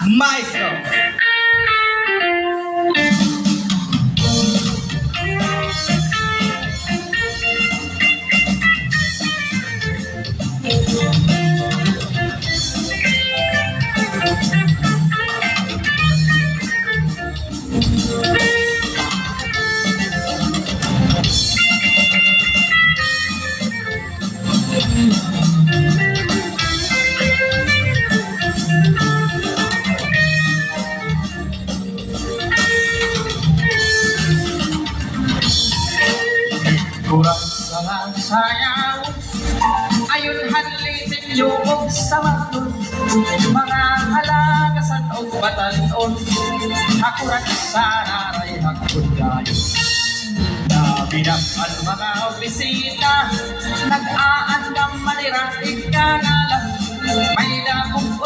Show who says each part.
Speaker 1: Maestro. Kurang sa sayaw, ayon hanlitin lubog sa manon, mga halagasan o batanon, akurat sa naray hakod kayo. Nabidak ang mga opisina, nag-aandang maniraig ka nga lang, may labong